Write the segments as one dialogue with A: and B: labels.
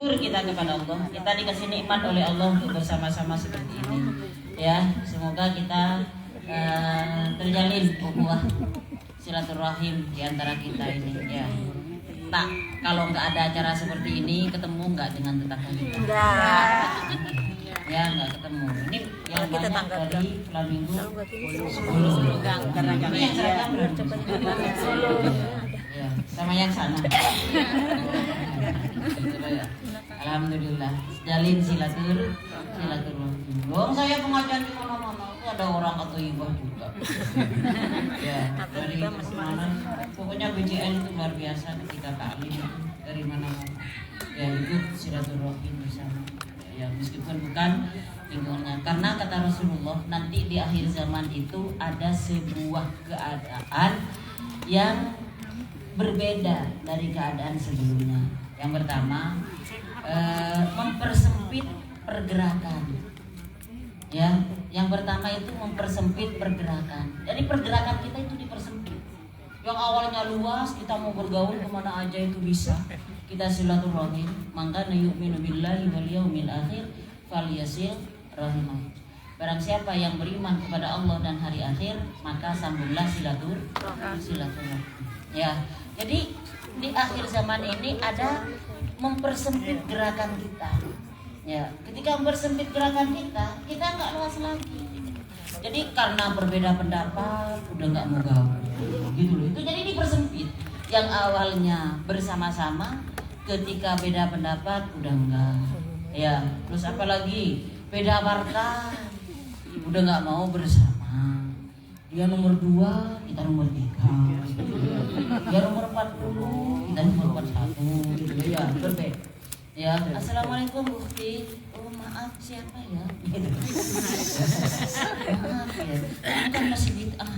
A: Kita kepada Allah, kita dikasih nikmat oleh Allah untuk bersama-sama seperti ini. Ya, semoga kita terjalin ukhuwah silaturahim di antara kita ini. Ya, tak kalau nggak ada acara seperti ini ketemu nggak dengan tetangga kita?
B: Enggak.
A: Ya, nggak ketemu. Ini yang
B: Kita
A: banyak
B: tangga
A: dari Flamingo 10. Ini yang seragam ya, sama yang sana. Ya. Alhamdulillah, jalin silaturahim. Dong saya pengajian di mana-mana, ada orang atau ibah juga. Ya, dari mana? Pokoknya BJN itu luar biasa ketika taklim dari mana-mana. Ya, ikut silaturahim bersama. Ya, meskipun bukan lingkungannya, karena kata Rasulullah nanti di akhir zaman itu ada sebuah keadaan yang berbeda dari keadaan sebelumnya. Yang pertama, mempersempit pergerakan. Ya, yang pertama itu mempersempit pergerakan. Jadi pergerakan kita itu dipersempit. Yang awalnya luas, kita mau bergaul kemana aja itu bisa. Kita silaturahim. Maka yu'minu billahi wal yaumil akhir falyasil rahimah. Barang siapa yang beriman kepada Allah dan hari akhir, maka sambunglah silaturahim. Ya, jadi di akhir zaman ini ada mempersempit gerakan kita. Ya, ketika mempersempit gerakan kita nggak luas lagi. Jadi karena berbeda pendapat, udah nggak mau gaul, gitu loh. Itu jadi dipersempit. Yang awalnya bersama-sama, ketika beda pendapat udah enggak. Ya, terus apalagi beda partai, udah nggak mau bersama. Dia nomor 2, kita nomor 3. Dia nomor 40, kita nomor 41. Gitu ya, berbeda. Ya, assalamualaikum Bukti. Oh maaf siapa ya? Gitu. Maaf ya, bukan masih bid'ah.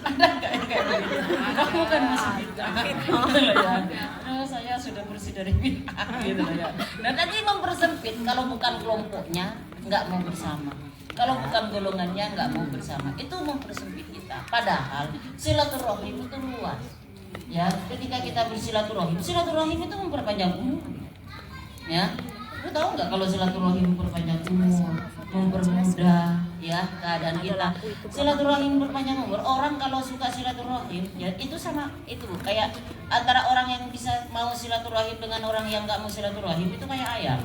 A: Ada nggak kayak begitu? Kamu kan masih bid'ah. Saya sudah bersih dari bid'ah gitu ya. Nah tadi mempersempit, kalau bukan kelompoknya nggak mau bersama. Kalau bukan golongannya nggak mau bersama, itu mempersempit kita. Padahal silaturahim itu luas. Ya, ketika kita bersilaturahim, silaturahim itu memperpanjang umur. Ya, lu tahu nggak kalau silaturahim memperpanjang umur, mempermudah ya keadaan kita. Silaturahim memperpanjang umur. Orang kalau suka silaturahim, ya itu sama itu kayak antara orang yang bisa mau silaturahim dengan orang yang nggak mau silaturahim itu kayak ayam.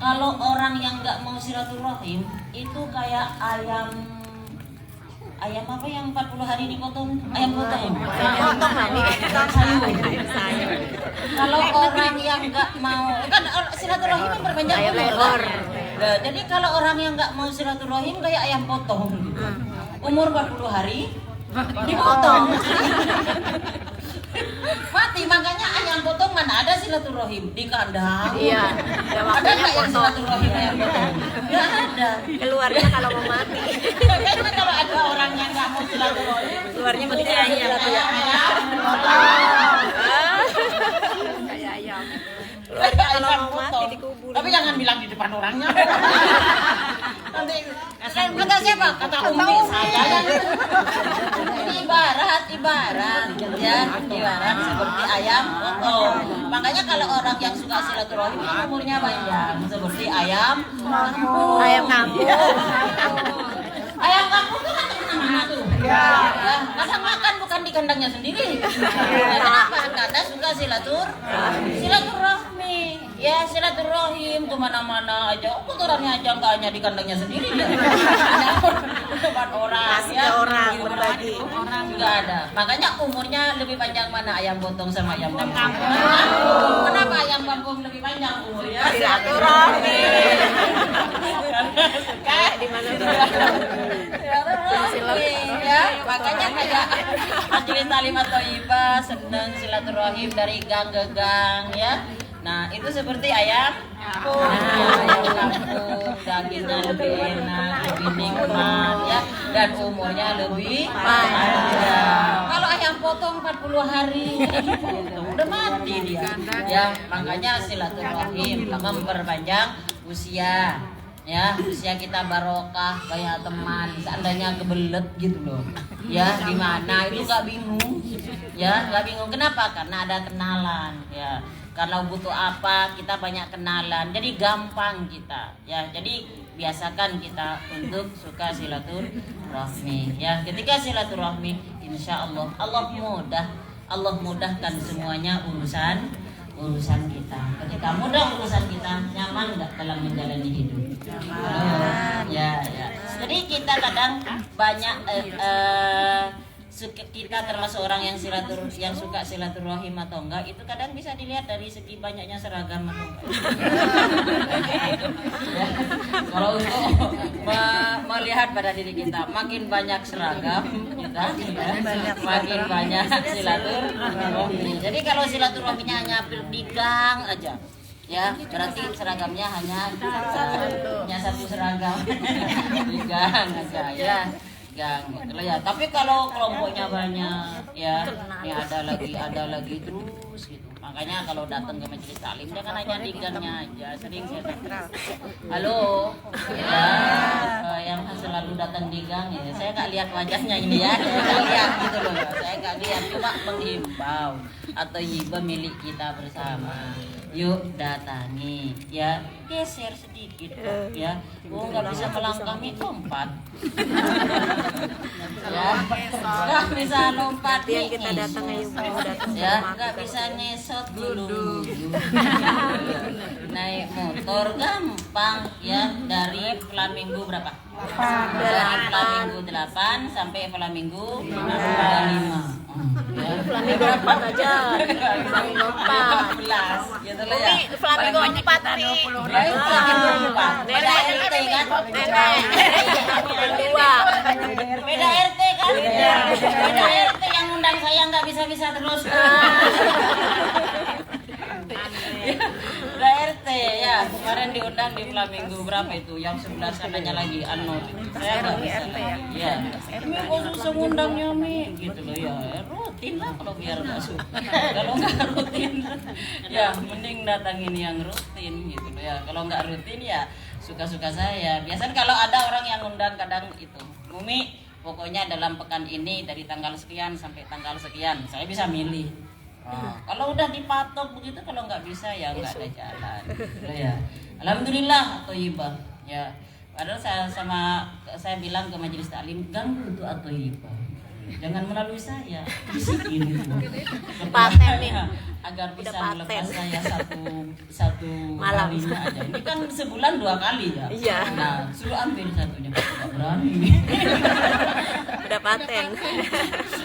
A: Kalau orang yang nggak mau silaturahim itu kayak ayam apa yang 40 hari dipotong? Ayam potong. Sayur. Kalau orang yang nggak mau, kan silaturahim memperpanjang umur. Nah, jadi kalau orang yang nggak mau silaturahim kayak ayam potong. Umur 40 hari dipotong. Mati, makanya ayam potong mana ada silaturahim di kandang.
B: Iya.
A: Ada nggak yang silaturahim ayam potong? Nggak ada.
B: Keluarnya kalau mau mati.
A: Karena kalau ada orang yang nggak mau silaturahim,
B: Keluarnya mati ayam.
A: Kayak ayam.
B: Keluarnya kalau
A: Ayam
B: mau mati
A: potong.
B: dikubur.
A: Tapi jangan bilang di depan orangnya. Nanti kata siapa? Kata Umi saya yang ibarat ya, seperti ayam potong. Makanya kalau orang yang suka silaturahim umurnya panjang seperti ayam kampung.
B: Ayam kampung.
A: Ayam kampung tuh kan kemana-mana tuh. Ya, kadang makan bukan di kandangnya sendiri. Kenapa? Karena suka silaturahmi. Ya, silaturahim kemana-mana aja. Kotorannya aja nggak hanya di kandangnya sendiri. Depan orang,
B: Kasih ke orang,
A: Di
B: berbagi.
A: orang nggak ada. Makanya umurnya lebih panjang mana ayam potong sama ayam kampung? Kenapa ayam kampung lebih panjang umurnya?
B: Silaturahmi.
A: Kayak
B: Di mana
A: ya, makanya kayak majelis taklimat thayyibah seneng silaturahim dari gang ke gang ya. Nah, itu seperti ayam kampung. Ayam kampung dagingnya lebih enak, lebih nikmat ya, dan umurnya lebih panjang. Kalau ayam potong 40 hari udah mati dia. Ya, makanya silaturahim memperpanjang usia. Ya, usia kita barokah, banyak teman. Seandainya kebelet gitu loh, ya gimana itu nggak bingung, ya nggak bingung. Kenapa? Karena ada kenalan, ya. Kalau butuh apa kita banyak kenalan, jadi gampang kita, ya. Jadi biasakan kita untuk suka silaturahmi, ya. Ketika silaturahmi, insya Allah Allah mudahkan semuanya urusan kita. Ketika mudah urusan kita, nyaman nggak dalam menjalani hidup? Ya. Jadi kita kadang banyak kita termasuk orang yang suka silaturahim atau enggak, itu kadang bisa dilihat dari segi banyaknya seragam atau enggak. Ya. Kalau untuk melihat pada diri kita, makin banyak seragam kita, makin banyak silaturahmi. Jadi kalau silaturahminya hanya di gang aja, ya berarti seragamnya hanya satu seragam di gang aja, ya gang gitu ya. Tapi kalau kelompoknya banyak, ya ada lagi terus gitu. Makanya kalau datang ke majelis taklim jangan hanya di gangnya aja. Sering saya tanya, halo ya, yang selalu datang di gang ya, saya nggak lihat wajahnya ini ya, saya nggak lihat gitu loh, saya nggak lihat, cuma menghimbau atau hibah milik kita bersama. Yuk datangi, ya geser sedikit, ya. Nggak bisa melangkahi lompat, ya nggak bisa lompat
B: yang kita datang
A: ya nggak bisa ngesot dulu. Naik motor gampang, ya dari Flamingo berapa? Dari Flamingo 8 sampai Flamingo 5.
B: Flamingo 4 aja. Flamingo 4
A: gitu loh ya.
B: Flamingo 4 nih.
A: Beda RT kan? Beda RT kan? Beda RT yang undang saya nggak bisa terus. Beda RT ya, kemarin diundang di Flamingo berapa itu? Yang sebelah sananya lagi saya nggak bisa. Ya. Kok susah ngundangnya Mi? Gitu loh ya. Rutin lah kalau biar nggak suka. Kalau nggak rutin, ya mending datangin yang rutin gitu loh ya. Kalau nggak rutin ya suka-suka saya. Biasanya kalau ada orang yang undang kadang itu, Mumi, pokoknya dalam pekan ini dari tanggal sekian sampai tanggal sekian, saya bisa milih. Kalau udah dipatok begitu, kalau nggak bisa ya nggak ada jalan. Gitu ya. Alhamdulillah Thayyibah. Ya. Padahal saya bilang ke majelis taklim, ganggu itu Thayyibah. Jangan melalui saya, bisikin itu.
B: Paten nih.
A: Agar bisa melepas saya satu kalinya aja. Ini kan sebulan 2 kali ya.
B: Iya.
A: Nah, suruh ambil satunya, nggak berani.
B: Udah paten.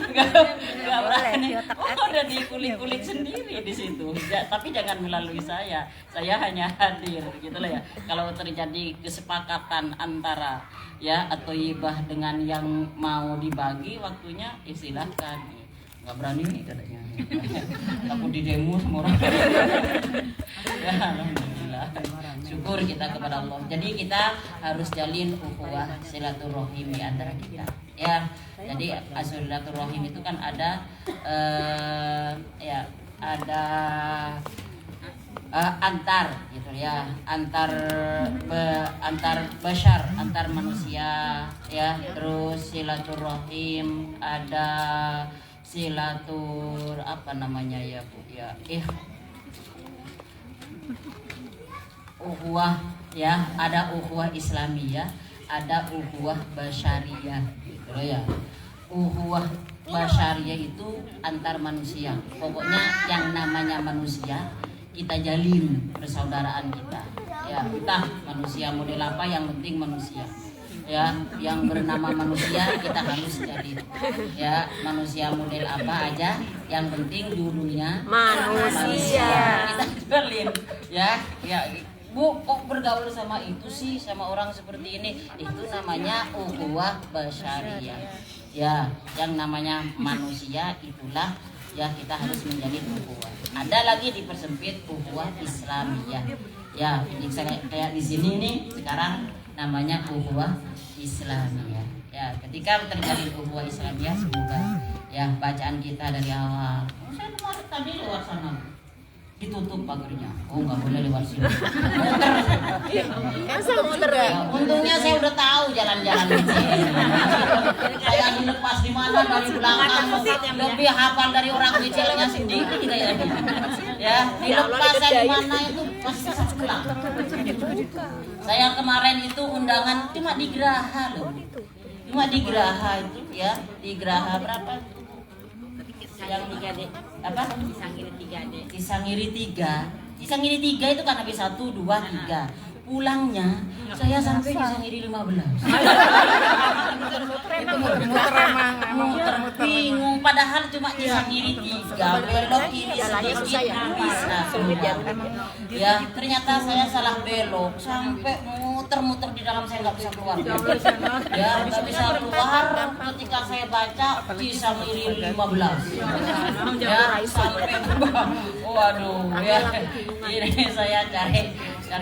A: Nggak berani. Udah dikulik-kulik sendiri di situ. Tapi jangan melalui saya. Saya hanya hadir gitu loh ya. Kalau terjadi kesepakatan antara ya atau ibah dengan yang mau dibagi waktunya, silahkan. Nggak berani nih katanya. Takut di demo sama orang. Ya, alhamdulillah. Syukur kita kepada Allah. Jadi kita harus jalin ukhuwah silaturahim di antara kita. Ya, jadi silaturahim itu kan ada antar gitu ya, antar bashar, antar manusia ya. Terus silaturahim ada apa namanya ya Bu ya, ukhuwah ya, ada ukhuwah Islamiyah, ada ukhuwah basyariyah gitu loh ya. Ukhuwah basyariyah itu antar manusia, pokoknya yang namanya manusia kita jalin persaudaraan kita ya, entah manusia model apa, yang penting manusia ya, yang bernama manusia kita harus jalin ya. Manusia model apa aja, yang penting dulunya
B: manusia
A: kita jalin ya. Bu, kok bergaul sama itu sih, sama orang seperti ini? Itu namanya ukhuwah basyariyah ya. Yang namanya manusia itulah ya, kita harus menjadi ukhuwah. Ada lagi dipersempit ukhuwah Islamiyah ya. Kayak di sini nih sekarang namanya ukhuwah Islamiyah ya. Ketika terjadi ukhuwah Islamiyah, semoga ya bacaan kita dari awal. Saya tadi lewat sana ditutup pagarnya. Oh, nggak boleh lewat sini.
B: Masa muter
A: Ya, untungnya saya udah tahu jalan-jalan di sini. Saya dilepas di mana dari belakang, lebih hafal dari orang kecilnya sendiri kayaknya. Ya, dilepas saya di mana itu pasti saya pulang. Saya kemarin itu undangan cuma di Geraha loh. Cuma di Geraha itu ya, di Geraha berapa? Yang 3D apa? Kisangiri 3. Kisangiri 3 itu kan habis 1, 2, 3. Pulangnya saya sampai Kisangiri 15.
C: Itu muter-muter emang
A: Bingung padahal cuma Kisangiri 3. Belok kiri sedikit bisa semua. Ya, ternyata saya salah belok sampai muter-muter di dalam, saya nggak bisa keluar. Ya, nggak bisa keluar ketika saya baca Kisangiri 15. Ya, sampai waduh ya. Ini saya cari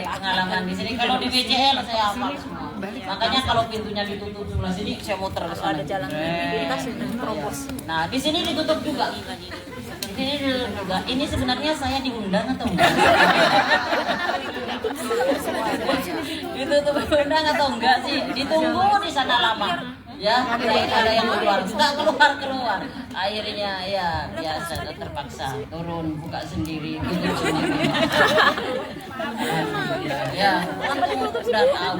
A: pengalaman di sini. Kalau di BCL saya hafal semua. Makanya kalau pintunya ditutup sebelah sini saya muter ke sana.
B: ada jalan pintas terobos.
A: Nah, di sini ditutup juga. Di sini ditutup juga. Ini sebenarnya saya diundang atau enggak? Ditutup diundang atau enggak sih? Ditunggu di sana lama. Ya, tidak ada yang keluar. Enggak keluar. Akhirnya ya biasa terpaksa turun buka sendiri tutup sendiri. Ya, sudah tahu.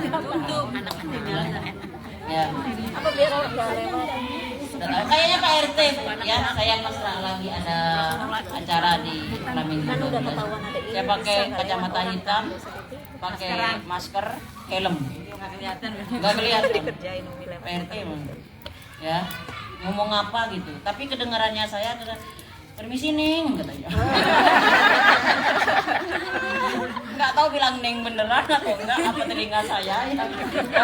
A: Ya.
B: Apa biar orang nggak lewat?
A: Sudah tahu. Kayaknya Pak RT ya, saya mesra lagi ada acara di Flamingo. Saya pakai kacamata hitam, pakai masker, helm. Nggak kelihatan.
B: Dikerjain mobilnya.
A: Pak RT emang. Ya, ngomong apa gitu. Tapi kedengarannya saya permisi Neng katanya. Nggak tahu bilang Neng beneran atau enggak, apa telinga saya ya.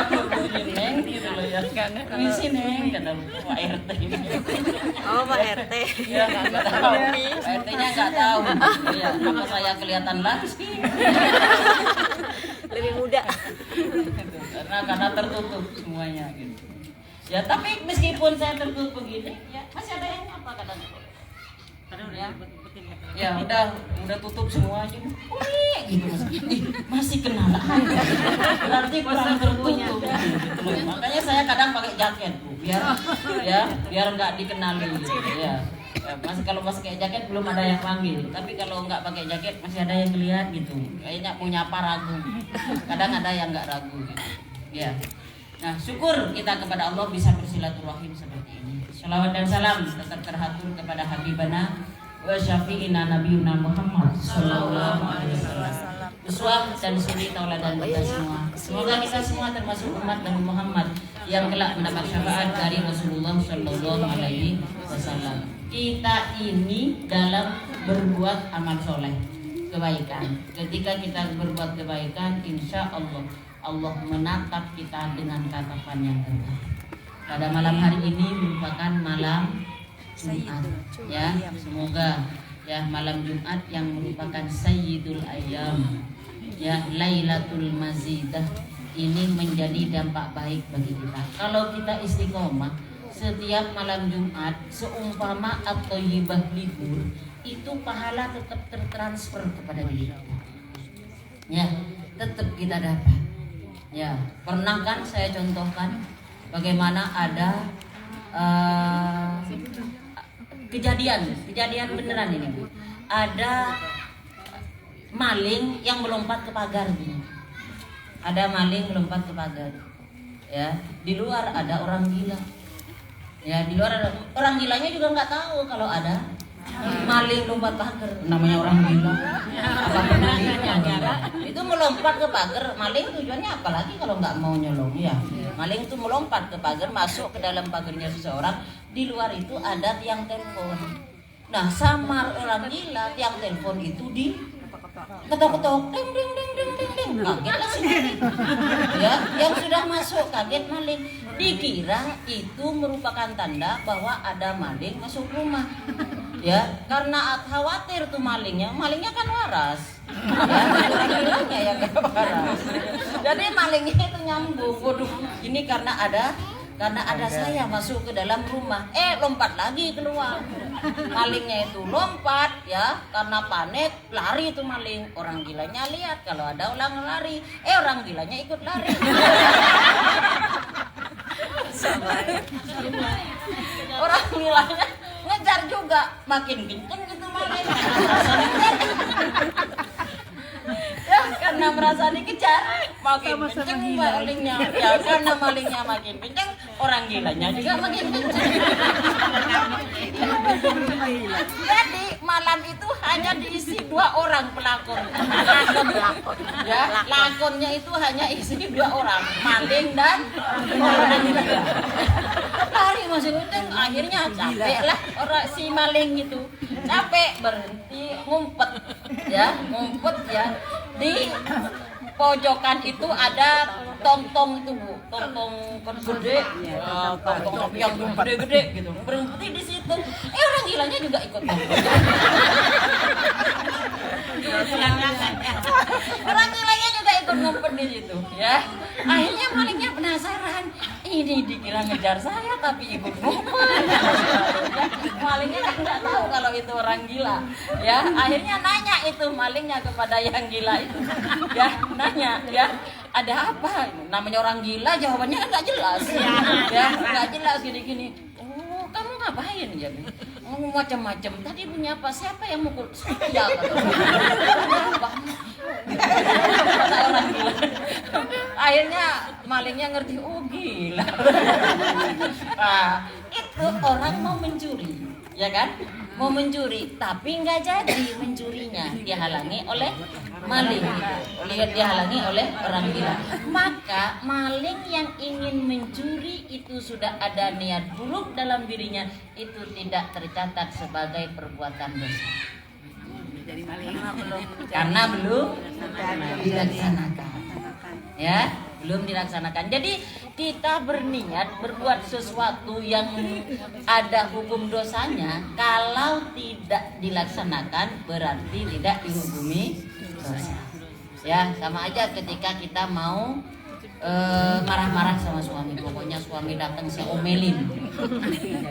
A: Bunyi Neng gitu loh ya. Permisi Neng kata Pak RT.
B: Oh, Pak RT.
A: Ya, nggak tahu. Pak RT-nya nggak tahu. Ya, apa saya kelihatan langsing.
B: Lebih muda.
A: Karena tertutup semuanya gitu. Ya, tapi meskipun saya tertutup begini, ya masih ada yang apa kadang-kadang. Ya udah tutup semuanya. Gitu masih kenalan. Berarti kurang tertutup. Gitu. Makanya saya kadang pakai jaket Bu, biar nggak dikenali gitu. Ya. Masih kalau pakai jaket belum ada yang panggil, tapi kalau nggak pakai jaket masih ada yang lihat gitu. Kayaknya punya apa ragu. Kadang ada yang nggak ragu gitu. Ya. Nah, syukur kita kepada Allah bisa bersilaturahim seperti ini. Shalawat dan salam tetap terhatur kepada Habibana wa syafi'ina nabiyuna Muhammad sallallahu alaihi wasallam. Uswah dan suri tauladan kita semua. Semoga kita semua termasuk umat Nabi Muhammad yang kelak mendapat syafaat dari Rasulullah sallallahu alaihi wasallam. Kita ini dalam berbuat amal soleh, kebaikan. Ketika kita berbuat kebaikan, insya Allah menatap kita dengan tatapan yang terbaik. Pada malam hari ini merupakan malam Jumat, ya. Semoga ya malam Jumat yang merupakan Sayyidul Ayyam, ya Lailatul Mazidah ini menjadi dampak baik bagi kita. Kalau kita istiqomah setiap malam Jumat, seumpama atau yibah libur, itu pahala tetap tertransfer kepada diri kita. Ya, tetap kita dapat. Ya, pernah kan saya contohkan bagaimana ada kejadian beneran ini Bu. Ada maling yang melompat ke pagar gitu. Ada maling melompat ke pagar. Ya, di luar ada orang gila. Ya, di luar ada orang gilanya juga nggak tahu kalau ada maling lompat pagar, namanya orang gila. Apa pedulinya? Itu melompat ke pagar, maling tujuannya apa lagi kalau nggak mau nyolong ya? Maling itu melompat ke pagar, masuk ke dalam pagarnya seseorang. Di luar itu ada tiang telepon. Nah, samar orang gila, tiang telepon itu di ketok-ketok, ding ding ding ding ding ding. Kagetlah si maling. Ya, yang sudah masuk kaget maling. Dikira itu merupakan tanda bahwa ada maling masuk rumah. Ya, karena khawatir tuh malingnya kan waras. Ya, malingnya yang gak waras. Jadi malingnya itu nyambung. Waduh, ini karena ada saya masuk ke dalam rumah. Lompat lagi keluar. Malingnya itu lompat ya, karena panik lari itu maling. Orang gilanya lihat kalau ada orang lari, orang gilanya ikut lari. Orang gilanya ngejar juga, makin kenceng gitu maling. Ya karena merasa dikejar makin kenceng malingnya, ya karena malingnya makin kenceng, orang gilanya juga makin kenceng. Jadi malam itu hanya diisi 2 orang pelakon. Ya, lakonnya itu hanya isi 2 orang, maling dan orang gila. Lari masih kenceng, akhirnya capek lah orang si maling itu, capek berhenti ngumpet ya di pojokan itu ada tong-tong itu Bu, tong-tong gede, tong-tong yang gede-gede gitu, berhenti di situ. Orang gilanya juga ikut. Orang gilanya juga ikut ngumpet di situ, ya. Akhirnya malingnya penasaran, ini dikira ngejar saya tapi ikut ngumpet. Malingnya kan nggak tahu kalau itu orang gila, ya. Akhirnya nanya itu malingnya kepada yang gila itu, ya, nanya, ya. Ada apa? Namanya orang gila, jawabannya kan nggak jelas, ya, nggak jelas gini-gini. Oh, kamu ngapain ya? Macam-macam. Tadi punya apa? Siapa yang mukul? Saya kata orang gila. Akhirnya malingnya ngerti, oh gila. Nah, itu orang mau mencuri, ya kan? Mau mencuri, tapi nggak jadi mencurinya, dihalangi oleh maling, dihalangi oleh orang gila. Maka maling yang ingin mencuri itu sudah ada niat buruk dalam dirinya, itu tidak tercatat sebagai perbuatan dosa. Karena belum dilaksanakan, ya, belum dilaksanakan. Jadi kita berniat berbuat sesuatu yang ada hukum dosanya, kalau tidak dilaksanakan berarti tidak dihukumi dosa. Ya, sama aja ketika kita mau marah-marah sama suami, pokoknya suami datang saya omelin,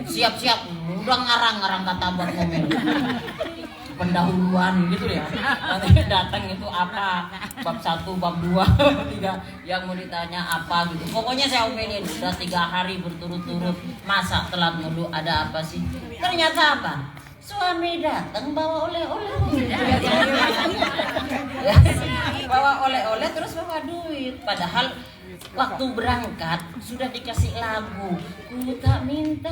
A: siap-siap udah ngarang-ngarang kata buat ngomelin, pendahuluan gitu ya. Nanti datang itu apa, bab 1, bab 2, 3 yang mau ditanya apa gitu. Pokoknya saya omelin udah 3 hari berturut-turut, masa telat mulu, ada apa sih? Ternyata apa? Suami datang bawa oleh-oleh. Bawa oleh-oleh terus bawa duit. Padahal waktu berangkat sudah dikasih lagu, ku tak minta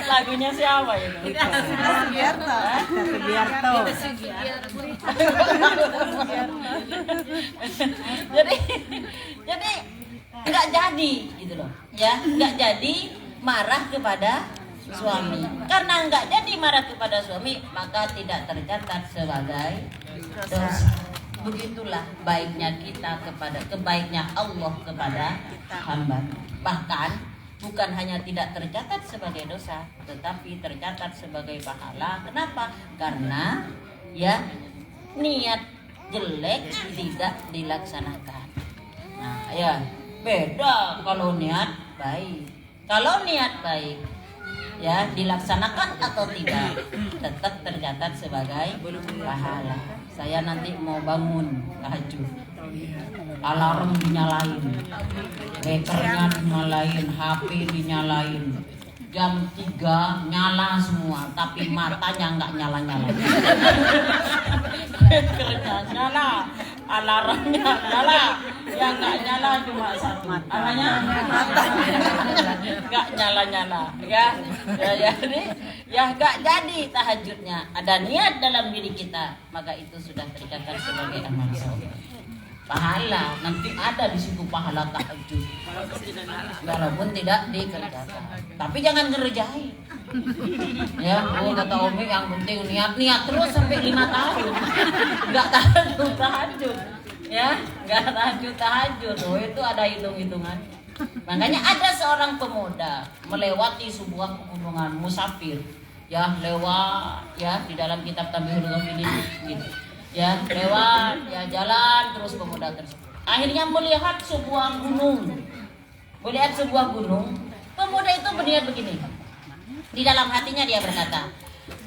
A: lagunya siapa itu?
C: Sugiarto.
A: Jadi nggak jadi gitu loh, ya, nggak jadi marah kepada suami. Karena nggak jadi marah kepada suami, maka tidak tercatat sebagai dosa. Begitulah baiknya kita kepada, kebaiknya Allah kepada hamba. Bahkan bukan hanya tidak tercatat sebagai dosa, tetapi tercatat sebagai pahala. Kenapa? Karena ya niat jelek tidak dilaksanakan. Nah, ya beda kalau niat baik. Kalau niat baik ya dilaksanakan atau tidak tetap tercatat sebagai pahala. Saya nanti mau bangun tahajud, alarm dinyalain, bekernya dinyalain, HP dinyalain, jam 3 nyala semua, tapi matanya nggak nyala-nyala. Bekernya nyala, alarmnya nyala, yang nggak nyala cuma satu, apanya? Nggak nyala-nyala, ya, jadi ya nggak jadi tahajudnya. Ada niat dalam diri kita, maka itu sudah tercatat sebagai amal soleh. Pahala nanti ada di situ, pahala tahajud, walaupun tidak dikerjakan. Tapi jangan ngerjain. Ya, kata Umi yang penting niat terus sampai 5 tahun, nggak tahajud, ya, nggak tahajud. Oh, itu ada hitung-hitungan. Makanya ada seorang pemuda melewati sebuah pegunungan, musafir, ya, lewat, ya, di dalam kitab Tabihul Ghafilin gitu. Ya, lewat, ya, jalan terus pemuda tersebut. Akhirnya melihat sebuah gunung. melihat sebuah gunung, pemuda itu berniat begini. Di dalam hatinya dia berkata,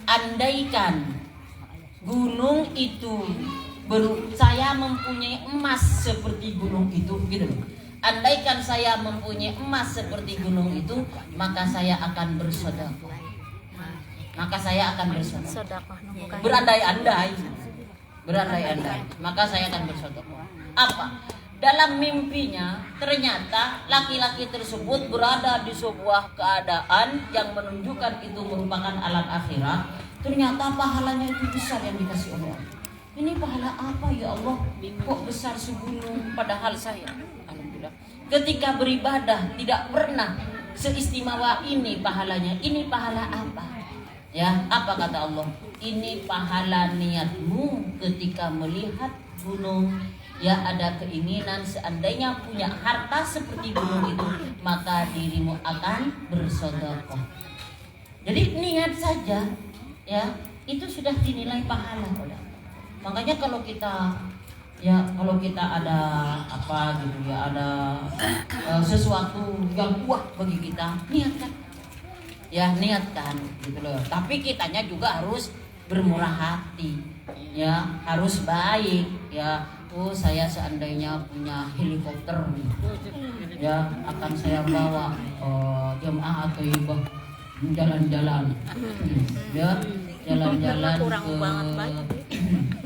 A: andaikan gunung itu saya mempunyai emas seperti gunung itu, gitu loh. Andaikan saya mempunyai emas seperti gunung itu, maka saya akan bersedekah. Maka saya akan bersedekah. Berandai-andai. Maka saya akan bersedekah. Apa? Dalam mimpinya ternyata laki-laki tersebut berada di sebuah keadaan yang menunjukkan itu merupakan alam akhirat. Ternyata pahalanya itu besar yang dikasih oleh Allah. Ini pahala apa ya Allah? Kok besar segunung padahal saya? Alhamdulillah. Ketika beribadah tidak pernah seistimewa ini pahalanya. Ini pahala apa? Ya, apa kata Allah? Ini pahala niatmu ketika melihat gunung. Ya, ada keinginan seandainya punya harta seperti gunung itu, maka dirimu akan bersedekah. Jadi niat saja, ya, itu sudah dinilai pahala oleh Allah. Makanya kalau kita ada apa gitu ya, ada sesuatu yang kuat bagi kita, niatkan. Ya, niatkan gitu loh. Tapi kitanya juga harus bermurah hati. Ya, harus baik ya. Oh, saya seandainya punya helikopter nih, ya akan saya bawa jemaah atau ibah jalan-jalan, ya jalan-jalan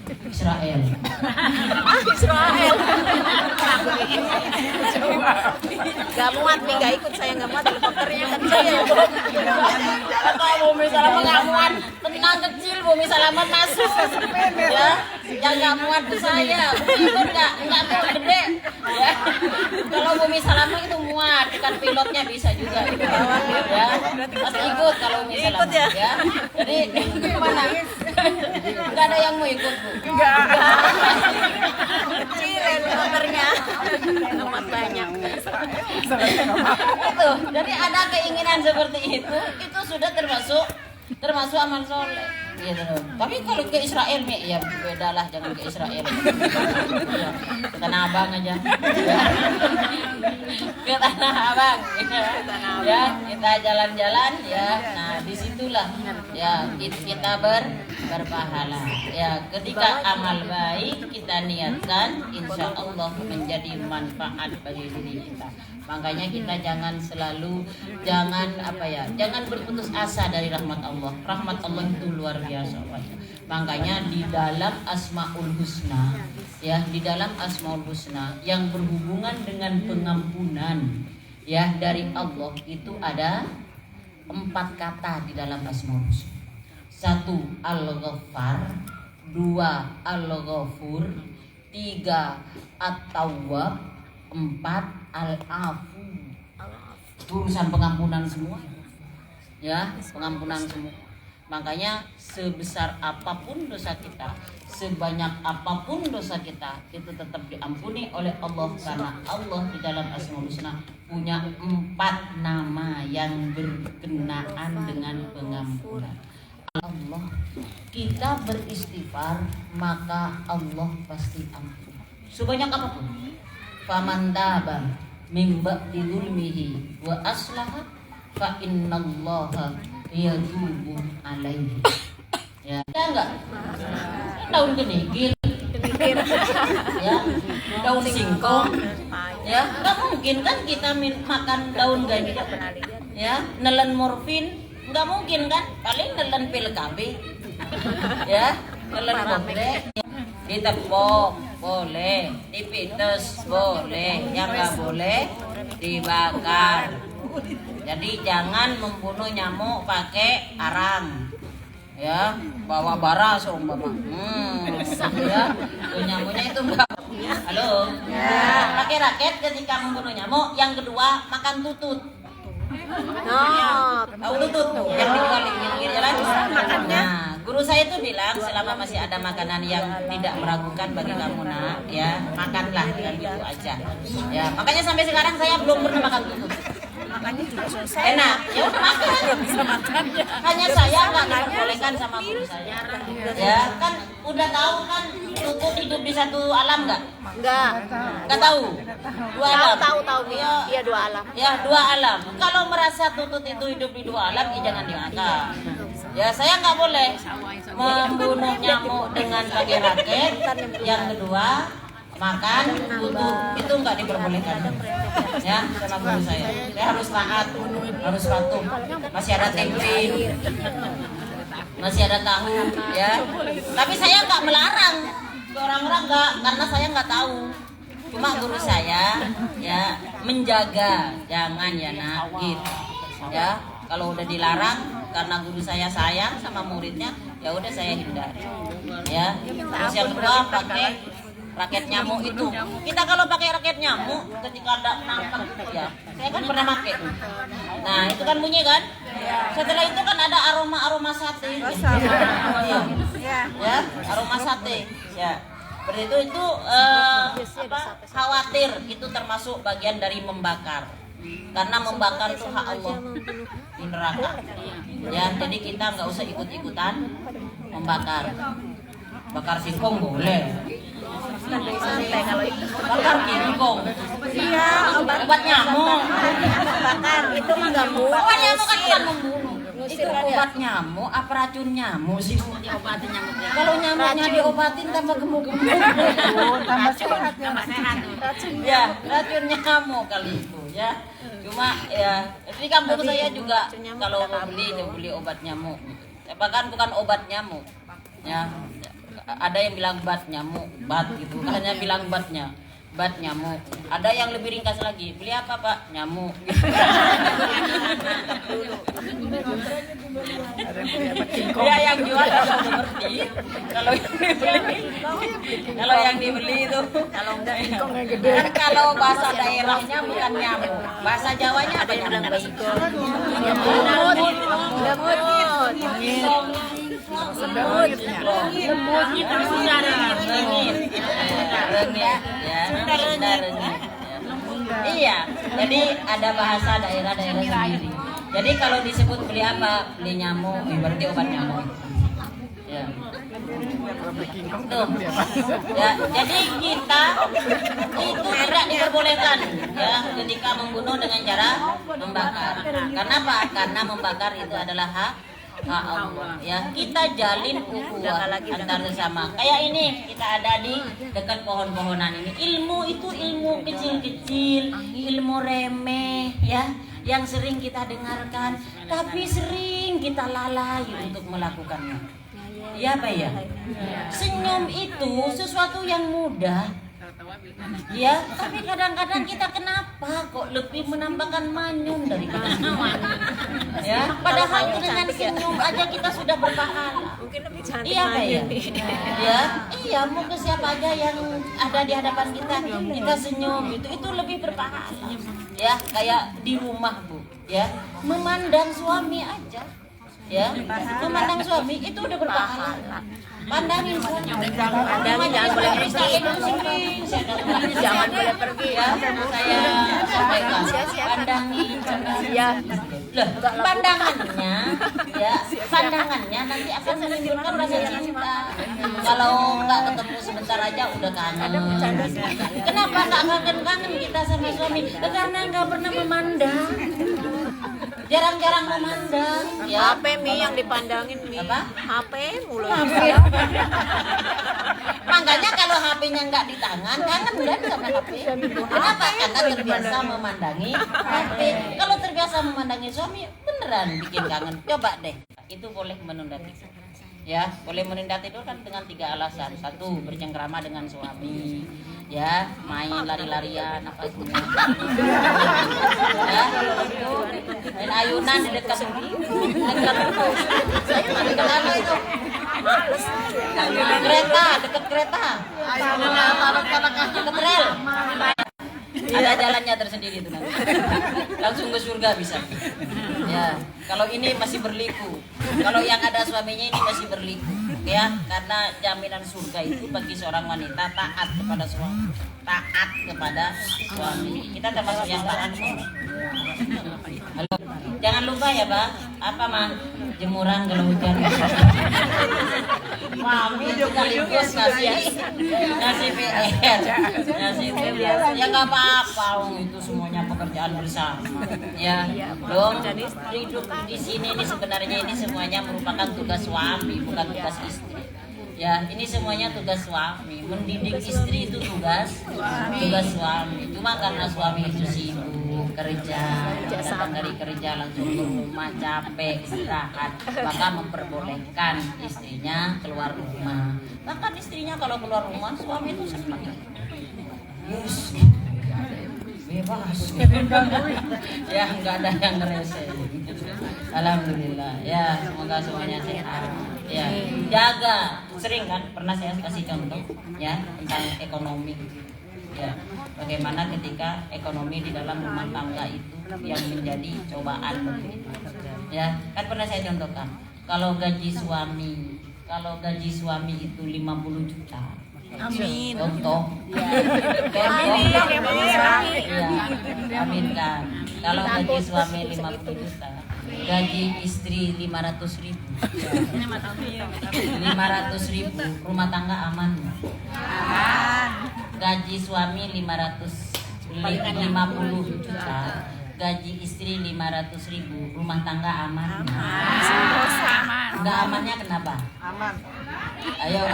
A: ke Israel.
B: Gak muat nih, gak ikut saya, gak muat helikopternya kan saya.
A: Kalau Bumi Salamat nggak muat, tenang kecil Bumi Salamat masuk, ya yang nggak muat ke saya, ikut nggak muat gede, ya. Kalau Bumi Salamat itu muat, kan pilotnya bisa juga, ya pasti ikut kalau Bumi Salamat, ya. Jadi gimana? Nggak ada yang mau ikut Bu?
B: Enggak. Kecil helikopternya. Amat banyak.
A: Itu, jadi ada keinginan seperti itu sudah termasuk amal soleh. Gitu. Tapi kalau ke Israel nih, ya beda lah, jangan ke Israel. Ya, ke Tanah Abang aja. Ya. Ke Tanah Abang. Ya, kita jalan-jalan ya. Nah, disitulah ya kita berpahala. Ya, ketika amal baik kita niatkan, insya Allah menjadi manfaat bagi diri kita. Makanya kita jangan berputus asa dari rahmat Allah. Rahmat Allah itu luar biasa. Makanya di dalam Asmaul Husna, ya di dalam Asmaul Husna yang berhubungan dengan pengampunan, ya dari Allah itu ada 4 kata di dalam Asmaul Husna. 1 Al-Ghaffar, 2 Al-Ghafur, 3 At-Tawwab, 4 Al-Afu. Urusan pengampunan semua. Ya, pengampunan semua. Makanya sebesar apapun dosa kita, sebanyak apapun dosa kita, itu tetap diampuni oleh Allah karena Allah di dalam Asmaul Husna punya 4 nama yang berkenaan dengan pengampunan. Allah, kita beristighfar maka Allah pasti ampuni. Sebanyak apapun. Faman taba min ba'di dzulmihi wa aslaha fa innallaha yatubu alaihi. Ya, enggak? Daun genigir. Ya, daun singkong. Ya, enggak mungkin kan kita makan daun genigir. Ya, nelen morfin. Enggak mungkin kan? Paling nelen pil KB. Ya, nelen bobre. Ditepok boleh, dipites boleh, yang nggak boleh dibakar. Jadi jangan membunuh nyamuk pakai arang, ya bawa bara seumpama. Ya, nyamuknya itu enggak. Halo, pakai raket ketika membunuh nyamuk. Yang kedua makan tutut. Tahu tutut yang dijual di pinggir jalan. Nah, guru saya itu bilang selama masih ada makanan yang tidak meragukan bagi kamu nak, ya makanlah dengan gitu aja. Ya, makanya sampai sekarang saya belum pernah makan tutut.
B: Makannya juga selesai.
A: Enak, ya udah makan.
B: Bisa makannya.
A: Hanya saya nggak diperbolehkan sama guru saya. Ya kan udah tahu kan tutut hidup di satu alam nggak?
B: Enggak.
A: Nggak tahu. Dua alam.
B: Tahu nih. Iya, dua alam.
A: Ya, dua alam. Kalau merasa tutut itu hidup di dua alam, ya jangan dimakan. Ya, saya nggak boleh membunuh nyamuk dengan pakai raket. Yang kedua, makan tutut itu nggak diperbolehkan. Ya, sama guru saya. Saya harus taat, harus patuh. Masih ada tempe, masih ada tahu, ya. Tapi saya nggak melarang. Orang-orang nggak, karena saya nggak tahu. Cuma guru saya ya menjaga, jangan ya nak gitu. Ya, kalau udah dilarang karena guru saya sayang sama muridnya, ya udah saya hindari. Ya. Terus yang kedua pakai raket nyamuk itu. Kita kalau pakai raket nyamuk ketika ada nangkep ya. Saya kan pernah pakai. Nah, itu kan bunyi kan? Setelah itu kan ada aroma sate. Ya, aroma sate. Ya. Seperti itu khawatir itu termasuk bagian dari membakar. Karena membakar itu hak Allah di neraka. Ya, jadi kita nggak usah ikut-ikutan membakar. Bakar singkong boleh.
B: Santai kalau itu.
A: Bakar singkong.
B: Iya,
A: Obat nyamuk.
B: bakar itu mah enggak
A: Obat nyamuk kan bukan membunuh. Itu obat nyamuk apa racun nyamuk sih? Diobatin nyamuknya. Kalau nyamuknya diobatin tambah gemuk-gemuk.
C: Tambah sehat ya.
A: Ya, racun nyamuk kali itu ya. Cuma ya di kampung saya juga kalau mau beli obat nyamuk. Bahkan bukan obat nyamuk. Ya. Ada yang bilang bat nyamuk, bat gitu. Hanya bilang batnya. Bat nyamuk. Ada yang lebih ringkas lagi. Beli apa, Pak? Nyamuk. Ya yang jual kalau udah ngerti. Kalau yang dibeli itu kan kalau bahasa daerahnya bukan nyamuk. Bahasa Jawanya ada yang bilang baikon. Iya, jadi ada bahasa daerah-daerah sendiri. Jadi kalau disebut beli apa, beli nyamuk, berarti obat nyamuk. Ya. Tuh. Ya, jadi kita itu tidak diperbolehkan ya ketika membunuh dengan cara membakar. Kenapa? Karena membakar itu adalah hak Allah. Ya, kita jalin ukhuwah antar sesama. Kayak ini kita ada di dekat pohon-pohonan ini. Ilmu itu ilmu kecil-kecil, ilmu remeh ya, yang sering kita dengarkan, tapi sering kita lalai untuk melakukannya. Ya, Pak ya. Senyum itu sesuatu yang mudah. Ya, tapi kadang-kadang kita kenapa kok lebih menambahkan manyun daripada senyum? Ya, padahal dengan senyum aja kita sudah berpahala.
B: Mungkin lebih cantik.
A: Iya, Pak ya. Ya, iya, mungkin siapa aja yang ada di hadapan kita senyum itu lebih berpahala. Ya, kayak di rumah, Bu, ya. Memandang suami aja. Ya, memandang suami itu udah berpahala. Pandangin suami.
B: Pandangin, jangan boleh pergi. Jangan boleh pergi.
A: Ya, saya sampaikan. Pandangin.
B: Ya.
A: Loh, pandangannya nanti akan menimbulkan rasa cinta. Kalau nggak ketemu sebentar aja udah kangen. Kenapa nggak kangen kita sama suami? Karena nggak pernah memandang. Jarang-jarang memandang. Ya.
B: HP Mi yang dipandangin Mi.
A: Apa?
B: HP mulu.
A: Makanya kalau HP-nya nggak di tangan, kangen kan sama HP. Kenapa? Karena terbiasa memandangi HP. Kalau terbiasa memandangi suami, beneran bikin kangen. Coba deh, itu boleh menunda tidur. Ya, boleh menunda tidur kan dengan 3 alasan. 1, bercengkrama dengan suami. Ya, main lari-larian apa semua. Ya, itu main ayunan di dekat apa itu? Dekat kereta. Dekat rel. Ada jalannya tersendiri itu nanti. Langsung ke surga bisa. Ya, kalau ini masih berliku. Kalau yang ada suaminya ini masih berliku. Ya, karena jaminan surga itu bagi seorang wanita taat kepada suami. Taat kepada suami. Kita termasuk yang taat. Halo. Jangan lupa ya, Pak. Apa, Mah? Jemuran kalau hujan. Mami sekaligus ngasih PR. Ngasih PR. Ya nggak apa-apa, itu semuanya pekerjaan bersama. Ya, dong. Hidup di sini ini sebenarnya ini semuanya merupakan tugas suami, bukan tugas istri. Ya, ini semuanya tugas suami. Mendidik istri itu tugas suami. Cuma karena suami itu sibuk kerja, datang dari kerja langsung ke rumah capek istirahat, maka memperbolehkan istrinya keluar rumah. Bahkan istrinya kalau keluar rumah suami itu senang. Yes. Bebas. Ya, nggak ada yang ngerese. Alhamdulillah. Ya, semoga semuanya sehat. Ya, jaga. Sering kan pernah saya kasih contoh ya tentang ekonomi. Ya, bagaimana ketika ekonomi di dalam rumah tangga itu yang menjadi cobaan begitu. Ya, kan pernah saya contohkan. Kalau gaji suami itu 50 juta.
B: Amin.
A: Contoh. Amin kan. Kalau gaji suami 50 juta, gaji istri 500.000. 500.000 rumah tangga aman. Gaji suami 50 juta, gaji istri 500.000 rumah tangga aman. Enggak amannya kenapa?
C: Aman.
A: Ayo.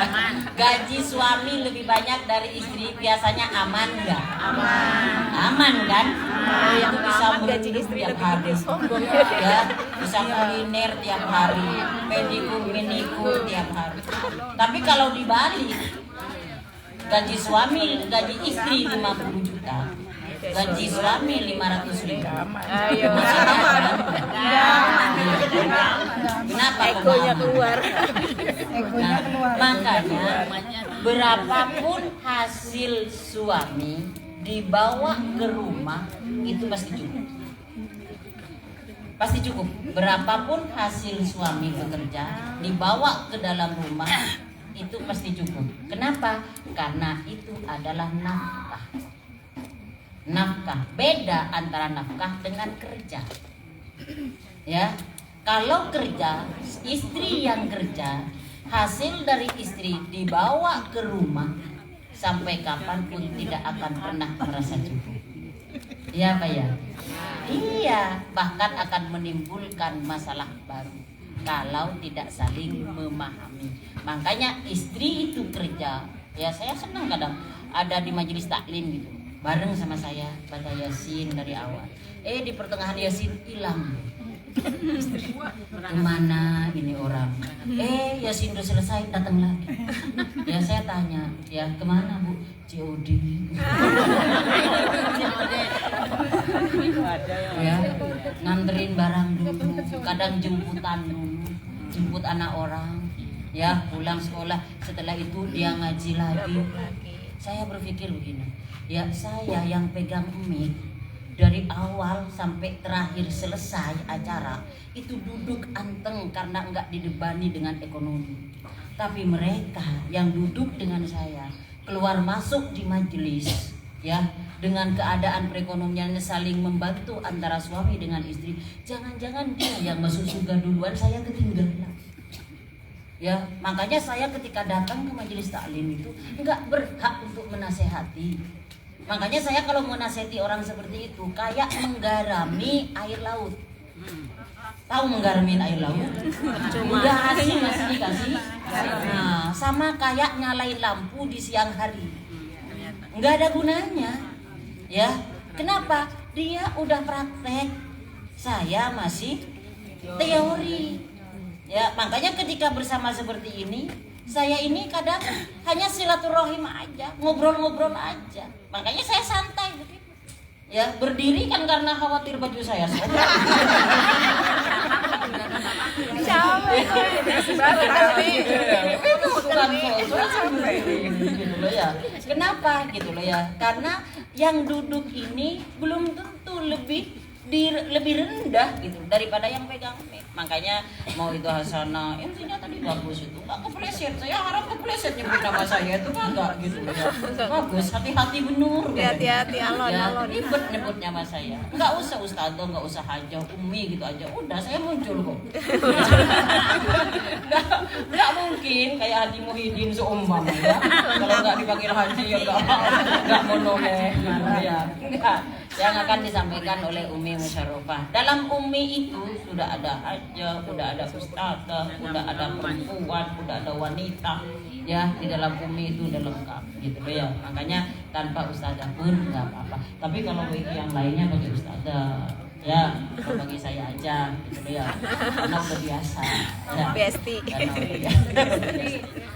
B: Aman.
A: Gaji suami lebih banyak dari istri biasanya aman enggak? Aman kan? Itu bisa
B: gaji
A: berhidup
B: istri
A: tiap
B: lebih
A: hari.
B: sombong.
A: Ya, bisa kuliner tiap hari, menikur tiap hari. Tapi kalau dibalik, gaji istri 50 juta, gaji suami 500.000.
B: Ayo.
A: Kenapa?
B: Egonya keluar.
C: Egonya keluar.
A: Makanya berapapun hasil suami dibawa ke rumah itu pasti cukup. Pasti cukup. Berapapun hasil suami bekerja dibawa ke dalam rumah itu pasti cukup. Kenapa? Karena itu adalah nafkah. Nafkah. Beda antara nafkah dengan kerja. Ya. Kalau kerja, istri yang kerja, hasil dari istri dibawa ke rumah sampai kapanpun tidak akan pernah merasa cukup. Iya Pak ya? Iya, bahkan akan menimbulkan masalah baru kalau tidak saling memahami. Makanya istri itu kerja. Ya saya senang kadang ada di majelis taklim gitu, bareng sama saya baca Yasin dari awal. Di pertengahan Yasin hilang. Kemana ini orang? Yasin udah selesai datang lagi. Ya saya tanya, ya kemana Bu? COD. Ya nganterin barang dulu, kadang jemputan dulu, jemput anak orang. Ya pulang sekolah, setelah itu dia ngaji lagi. Saya berpikir begini, ya saya yang pegang mic dari awal sampai terakhir selesai acara itu duduk anteng karena enggak didebani dengan ekonomi. Tapi mereka yang duduk dengan saya keluar masuk di majelis ya dengan keadaan perekonomiannya saling membantu antara suami dengan istri. Jangan-jangan dia yang masuk surga duluan, saya ketinggalan. Ya, makanya saya ketika datang ke majelis taklim itu enggak berhak untuk menasehati. Makanya saya kalau menasihati orang seperti itu kayak menggarami air laut. Tahu menggarami air laut? Udah hasil masih dikasih. Nah, sama kayak nyalain lampu di siang hari. Enggak ada gunanya. Ya, kenapa? Dia udah praktek. Saya masih teori. Ya, makanya ketika bersama seperti ini, saya ini kadang hanya silaturahim aja, ngobrol-ngobrol aja. Makanya saya santai begitu. Ya, berdiri kan karena khawatir baju saya sobek. Gitu loh ya. Kenapa gitu loh ya? Karena yang duduk ini belum tentu lebih rendah gitu daripada yang pegang mic. Makanya mau itu Hasanah, MC-nya tadi bagus itu, nggak kepleset. Saya harap kepleset nyebut nama saya itu kagak gitu ya. Bagus, hati-hati bener.
B: Hati-hati, alon-alon.
A: Ribet nyebut nama saya. Nggak usah Ustadzah, nggak usah Haja, Umi gitu aja. Udah saya muncul kok. Nggak mungkin kayak Haji Muhyiddin seumpama ya. Kalau nggak dipanggil Haji ya nggak mau noleh. Ya, enggak. Yang akan disampaikan oleh Umi Musyarrafah. Dalam Umi itu sudah ada Haja, sudah ada Ustadzah, sudah ada perempuan, sudah ada wanita. Ya, di dalam Umi itu udah lengkap gitu ya. Makanya tanpa Ustadzah pun nggak apa-apa. Tapi kalau bagi yang lainnya bagi Ustadzah, ya kalau bagi saya aja gitu ya. Karena udah biasa. Ya.
B: Besti.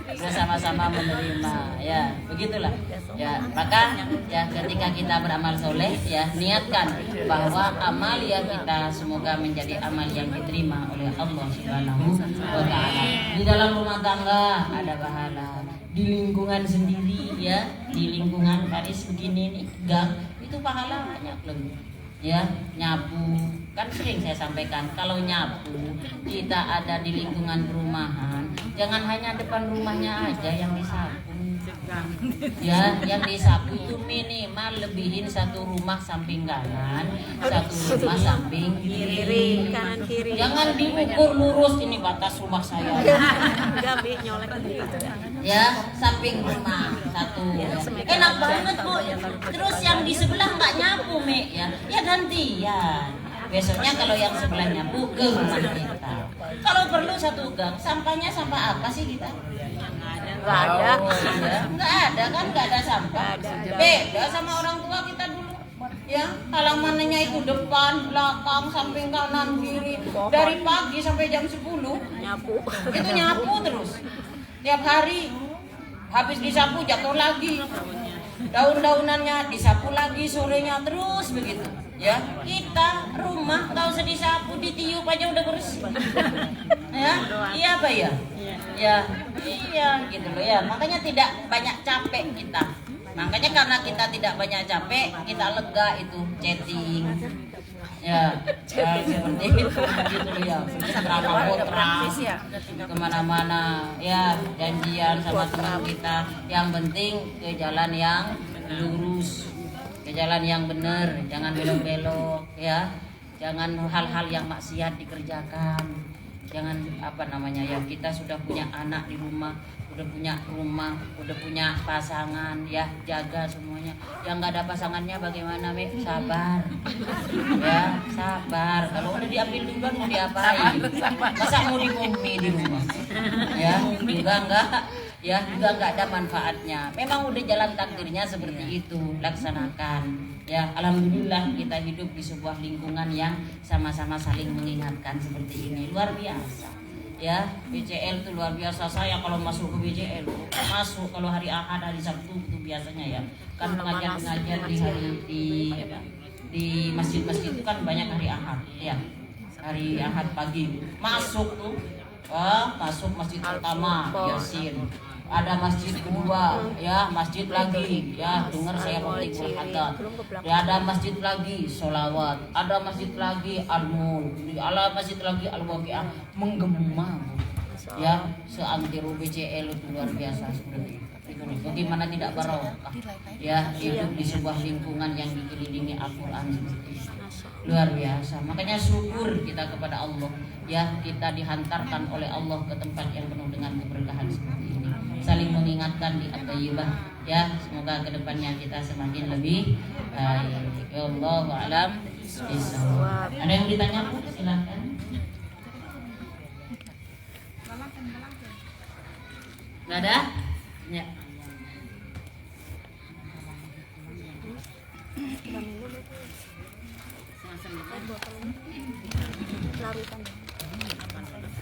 A: Karena sama-sama menerima, ya begitulah. Ya, maka ya ketika kita beramal soleh, ya niatkan bahwa amal yang kita semoga menjadi amal yang diterima oleh Allah Subhanahu wa Ta'ala. Di dalam rumah tangga ada pahala, di lingkungan sendiri ya, di lingkungan baris begini nih, gang itu pahala banyak lebih. Ya, nyapu kan sering saya sampaikan, kalau nyapu kita ada di lingkungan perumahan, jangan hanya depan rumahnya aja yang disapu. Ya, yang disapu itu minimal lebihin satu rumah samping kanan, satu rumah samping kiri,
B: kanan kiri.
A: Jangan diukur lurus, ini batas rumah saya.
B: Enggak, Bi, nyolek gitu.
A: Ya, samping rumah satu. Enak banget Bu. Terus yang di sebelah nggak nyapu Mi ya, ya gantian. Besoknya kalau yang sebelah nyapu ke rumah kita. Kalau perlu satu gang, sampahnya sampah apa sih kita?
B: Nggak ada.
A: Ya. Nggak ada kan, nggak ada sampah. Beda sama orang tua kita dulu. Ya, halamannya itu depan, belakang, samping kanan, kiri. Dari pagi sampai jam 10
B: Nyapu.
A: itu nyapu terus. Tiap hari habis disapu jatuh lagi, daun-daunannya disapu lagi sorenya, terus begitu ya. Kita rumah nggak usah disapu, ditiup aja udah bersih. Ya, iya apa ya? Ya, iya gitu loh ya. Makanya tidak banyak capek kita. Makanya karena kita tidak banyak capek, kita lega itu chatting. Ya, seperti itu gitu ya. Berapa kontrak kemana-mana ya, janjian sama teman kita. Yang penting ke jalan yang lurus, ke jalan yang benar, jangan belok-belok ya. Jangan hal-hal yang maksiat dikerjakan. Jangan apa namanya ya, kita sudah punya anak di rumah, udah punya rumah, udah punya pasangan ya, jaga semuanya. Yang nggak ada pasangannya bagaimana Mi? Sabar ya, sabar. Kalau udah diambil duluan mau diapain? Masa mau dibumi di rumah ya, juga nggak ada manfaatnya. Memang udah jalan takdirnya seperti itu, laksanakan ya. Alhamdulillah kita hidup di sebuah lingkungan yang sama-sama saling mengingatkan seperti ini, luar biasa ya. BCL itu luar biasa. Saya kalau masuk ke BCL, masuk kalau hari Ahad, hari Sabtu itu biasanya ya, kan pengajian-pengajian di masjid-masjid itu kan banyak hari Ahad ya, hari Ahad pagi masuk tuh, masuk masjid pertama Yasin, ada masjid kedua ya, masjid lagi ya, dengar saya khotibul hadat, ada masjid lagi sholawat, ada masjid lagi al-mul, ada masjid lagi al-waqi'ah, menggema ya. Seantero BCL itu luar biasa seperti itu nih. Bagaimana tidak barokah ya hidup di sebuah lingkungan yang dikelilingi Al-Quran seperti itu, luar biasa. Makanya syukur kita kepada Allah ya, kita dihantarkan oleh Allah ke tempat yang penuh dengan keberkahan seperti ini, saling mengingatkan di at-thayyibah ya. Semoga kedepannya kita semakin lebih baik. Wallahu a'lam bishawab. Ada yang ditanya Bu? Silakan. Nggak ada? Ya.
B: Larutan.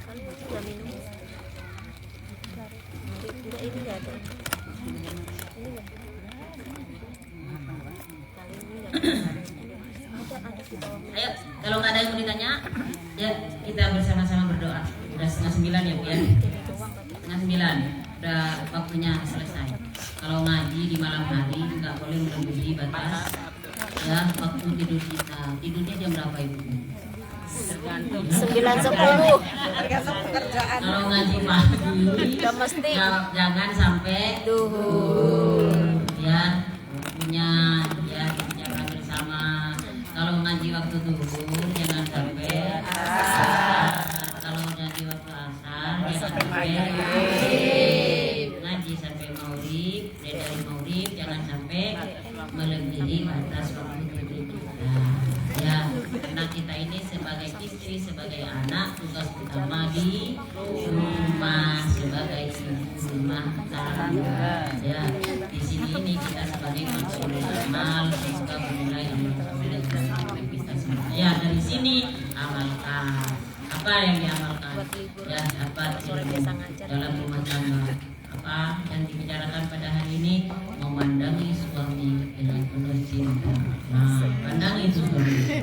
B: Kali udah minum. Ini enggak ada. Ini enggak. Kali ini enggak. Ada di bawah.
A: Ayo, kalau nggak ada yang mau ditanya, ya kita bersama-sama berdoa. Udah 8:30 ya Bu ya. 8:30, udah waktunya selesai. Kalau ngaji di malam hari nggak boleh melebihi batas ya waktu tidur kita. Tidurnya jam berapa Ibu?
B: 9:10.
C: Tergantung pekerjaan.
A: Kalau ngaji pagi
B: Gak mesti
A: jangan sampai
B: duhur.
A: ya punya ya bicara bersama. Kalau ngaji waktu duhur jangan sampai asar. Kalau ngaji waktu asar jangan sampai ngaji sampai maurib. Dan dari maurib jangan sampai melebihi batas waktu tidur kita. Ya, karena kita ini sebagai istri, sebagai anak, tugas utama di rumah sebagai ibu rumah tangga. Ya, di sini ini kita sebagai konsultan amal, semoga bernilai amal yang kita semua. Ya, dari sini amalkan apa yang diamalkan. Ya, dapat dalam rumah tangga. Apa yang dibicarakan pada hari ini, memandangi suami dengan penuh cinta. Nah, pandang itu suami.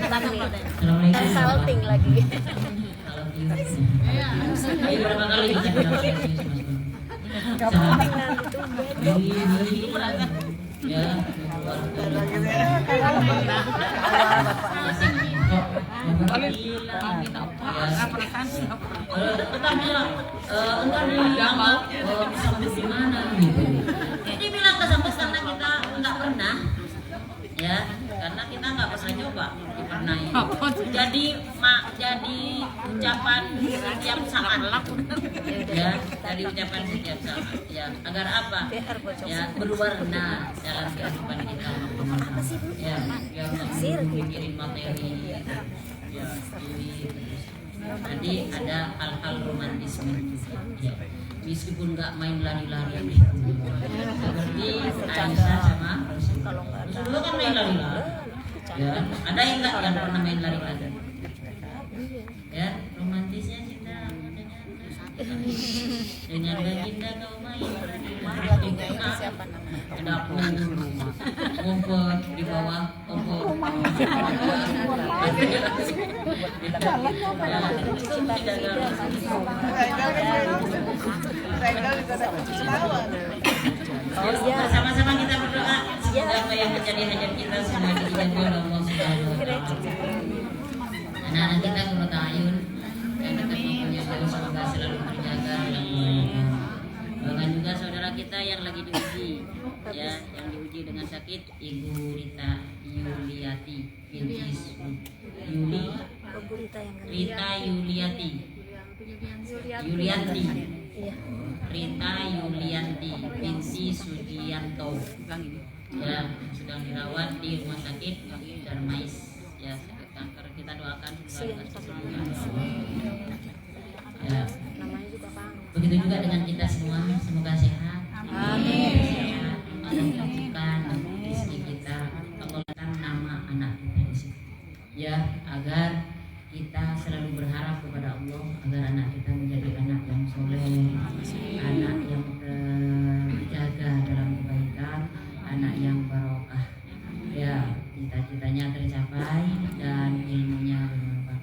A: Assalamualaikum.
B: Salting lagi.
A: Kalau ayo berapa kali kita bilang ya, Jadi bilang kesambut karena kita nggak pernah, ya, karena kita nggak pernah coba pernah ini. Jadi ucapan setiap saat, ya, dari ucapan setiap saat, ya, agar apa? Ya, berwarna dalam kehidupan kita. Ya, biar nggak mikirin materi. Ya, nanti ada hal-hal romantisme juga, ya. Meskipun nggak main lari-lari seperti Aisyah sama Rasulullah kan main lari-lari, ya. Ada yang nggak yang pernah main lari-lari? Ya, romantisnya kita dengan baginda kau main lari-lari. Ada ngumpet di bawah kompor. Sama-sama kita berdoa semoga apa yang menjadi hajat kita semua diijabah oleh Allah Subhanahu wa taala. Anak-anak kita Qurratu A'yun yang dekat maupun yang jauh semoga selalu terjaga dalam kebaikan. Bahkan juga saudara kita yang lagi diuji, ya, yang diuji dengan sakit, Ibu Rita Yuliati binti Rita Yuliati Rita Yulianti binti Sugianto, ya, sedang dirawat di rumah sakit Darmais, ya, sakit kanker. Kita doakan semoga kesembuhan. Ya. Begitu juga dengan kita semua, semoga sehat. Amin. Sehat, Allah istri kita, Allah nama anak kita di sini. Ya, agar kita selalu berharap kepada Allah agar anak kita menjadi anak yang soleh, anak yang terjaga dalam kebaikan, anak yang barokah. Ya, cita-citanya tercapai dan ilmunya bermanfaat.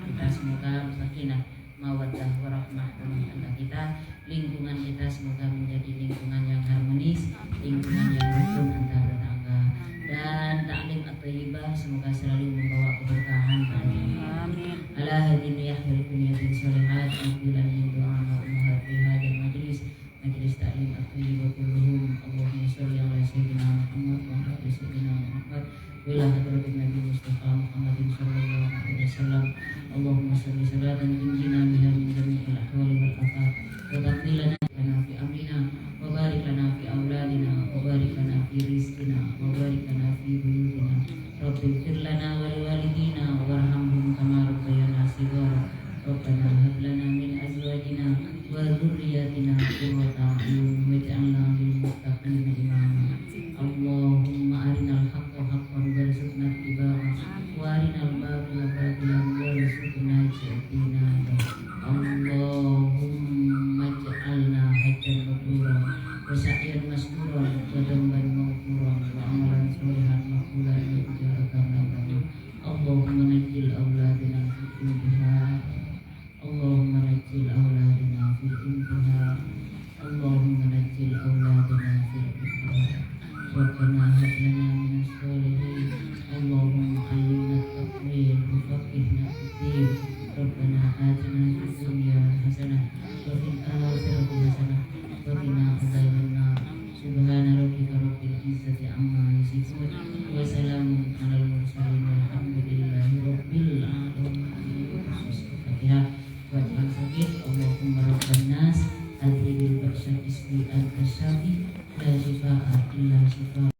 A: Kita semoga sakinah, mawaddah, warahmah rumah tangga kita, lingkungan kita semoga menjadi lingkungan yang harmonis, lingkungan yang rukun antar tetangga, dan taklim at-thayyibah semoga selalu membawa keberkahan pada kita. Amin. Ala hadini yahwil kunyatin sholihat Nabbilan min doa ma'uhatiha dan majlis taklim at-thayyibah kulluhum. Allahumma sholli ala sayyidina Muhammad wa ala sayyidina Muhammad wa ala hadratin Nabi Mustafa Muhammadin sallallahu alaihi wasallam. Allahumma sholli salatan tunjina biha min jami'il ahwali wal afat wa taqdilana fi amrina wa barik lana fi auladina wa barik lana fi rizqina wa barik lana fi buyutina. Rabbi ighfir lana wa liwalidina warhamhum kama rabbayana shighara. Rabbana hab lana min azwajina wa dhurriyyatina qurrata a'yun waj'alna lil muttaqina imama. Allahumma arinal haqqa haqqan warzuqna ittiba'ah wa arinal batila batilan warzuqna ijtinaba. Allahumma ij'alna hajjan mabruran wa sa'yan maskuran wa dhanban maghfuran wa amalan sholihan maqbulan wa tijaratan nabiyyin. Allahumma najjil auladina fil intihar. Allahumma najjil auladina fil intihar. Allahumma najjil auladina fil intihar. Rabbana hab lana minas sholihin